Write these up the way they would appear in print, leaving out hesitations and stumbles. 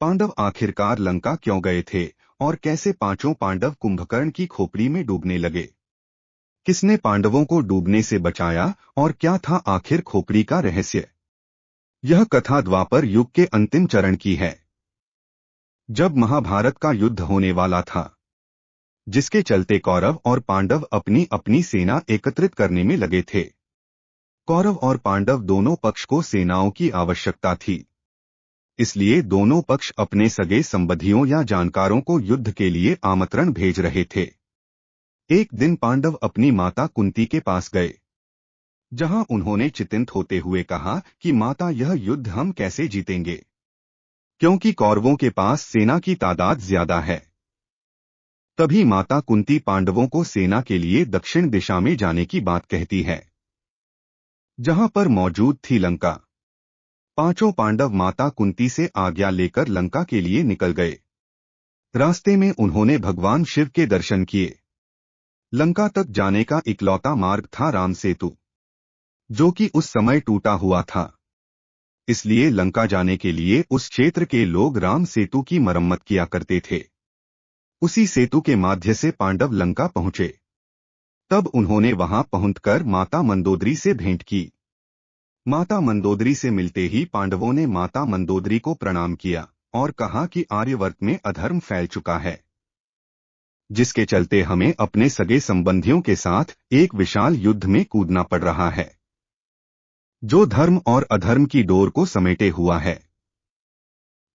पांडव आखिरकार लंका क्यों गए थे और कैसे पांचों पांडव कुंभकर्ण की खोपड़ी में डूबने लगे? किसने पांडवों को डूबने से बचाया और क्या था आखिर खोपड़ी का रहस्य? यह कथा द्वापर युग के अंतिम चरण की है, जब महाभारत का युद्ध होने वाला था, जिसके चलते कौरव और पांडव अपनी अपनी सेना एकत्रित करने में लगे थे। कौरव और पांडव दोनों पक्ष को सेनाओं की आवश्यकता थी, इसलिए दोनों पक्ष अपने सगे संबंधियों या जानकारों को युद्ध के लिए आमंत्रण भेज रहे थे। एक दिन पांडव अपनी माता कुंती के पास गए, जहां उन्होंने चिंतित होते हुए कहा कि माता, यह युद्ध हम कैसे जीतेंगे, क्योंकि कौरवों के पास सेना की तादाद ज्यादा है। तभी माता कुंती पांडवों को सेना के लिए दक्षिण दिशा में जाने की बात कहती है, जहां पर मौजूद थी लंका। पांचों पांडव माता कुंती से आज्ञा लेकर लंका के लिए निकल गए। रास्ते में उन्होंने भगवान शिव के दर्शन किए। लंका तक जाने का इकलौता मार्ग था राम सेतु, जो कि उस समय टूटा हुआ था। इसलिए लंका जाने के लिए उस क्षेत्र के लोग राम सेतु की मरम्मत किया करते थे। उसी सेतु के माध्यम से पांडव लंका पहुंचे। तब उन्होंने वहां पहुंचकर माता मंदोदरी से भेंट की। माता मंदोदरी से मिलते ही पांडवों ने माता मंदोदरी को प्रणाम किया और कहा कि आर्यवर्त में अधर्म फैल चुका है, जिसके चलते हमें अपने सगे संबंधियों के साथ एक विशाल युद्ध में कूदना पड़ रहा है, जो धर्म और अधर्म की डोर को समेटे हुआ है।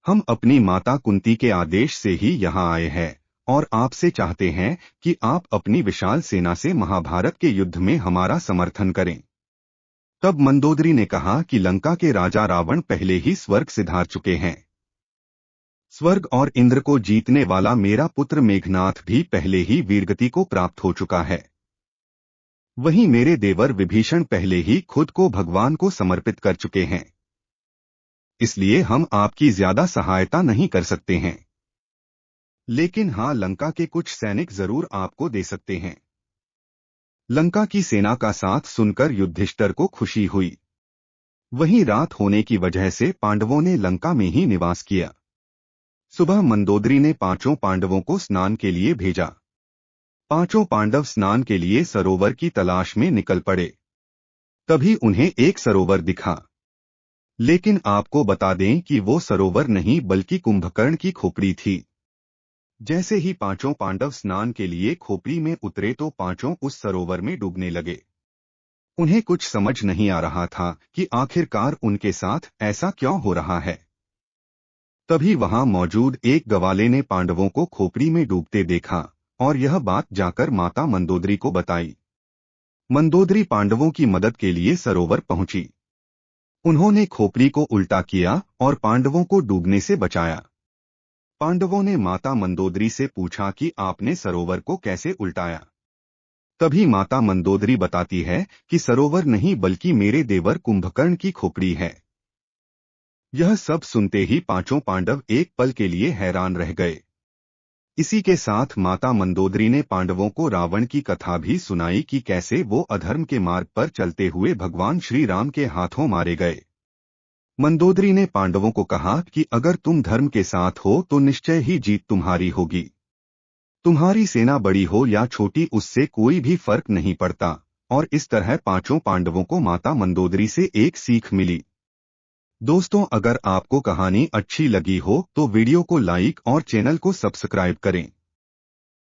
हम अपनी माता कुंती के आदेश से ही यहाँ आए हैं और आपसे चाहते हैं कि आप अपनी विशाल सेना से महाभारत के युद्ध में हमारा समर्थन करें। तब मंदोदरी ने कहा कि लंका के राजा रावण पहले ही स्वर्ग सिधार चुके हैं। स्वर्ग और इंद्र को जीतने वाला मेरा पुत्र मेघनाथ भी पहले ही वीरगति को प्राप्त हो चुका है। वहीं मेरे देवर विभीषण पहले ही खुद को भगवान को समर्पित कर चुके हैं। इसलिए हम आपकी ज्यादा सहायता नहीं कर सकते हैं, लेकिन हाँ, लंका के कुछ सैनिक जरूर आपको दे सकते हैं। लंका की सेना का साथ सुनकर युधिष्ठिर को खुशी हुई। वहीं रात होने की वजह से पांडवों ने लंका में ही निवास किया। सुबह मंदोदरी ने पांचों पांडवों को स्नान के लिए भेजा। पांचों पांडव स्नान के लिए सरोवर की तलाश में निकल पड़े। तभी उन्हें एक सरोवर दिखा, लेकिन आपको बता दें कि वो सरोवर नहीं बल्कि कुंभकर्ण की खोपड़ी थी। जैसे ही पांचों पांडव स्नान के लिए खोपड़ी में उतरे तो पांचों उस सरोवर में डूबने लगे। उन्हें कुछ समझ नहीं आ रहा था कि आखिरकार उनके साथ ऐसा क्यों हो रहा है। तभी वहां मौजूद एक गवाले ने पांडवों को खोपड़ी में डूबते देखा और यह बात जाकर माता मंदोदरी को बताई। मंदोदरी पांडवों की मदद के लिए सरोवर पहुंची। उन्होंने खोपड़ी को उल्टा किया और पांडवों को डूबने से बचाया। पांडवों ने माता मंदोदरी से पूछा कि आपने सरोवर को कैसे उल्टाया। तभी माता मंदोदरी बताती है कि सरोवर नहीं बल्कि मेरे देवर कुंभकर्ण की खोपड़ी है। यह सब सुनते ही पांचों पांडव एक पल के लिए हैरान रह गए। इसी के साथ माता मंदोदरी ने पांडवों को रावण की कथा भी सुनाई कि कैसे वो अधर्म के मार्ग पर चलते हुए भगवान श्री राम के हाथों मारे गए। मंदोदरी ने पांडवों को कहा कि अगर तुम धर्म के साथ हो तो निश्चय ही जीत तुम्हारी होगी। तुम्हारी सेना बड़ी हो या छोटी, उससे कोई भी फर्क नहीं पड़ता। और इस तरह पांचों पांडवों को माता मंदोदरी से एक सीख मिली। दोस्तों, अगर आपको कहानी अच्छी लगी हो तो वीडियो को लाइक और चैनल को सब्सक्राइब करें।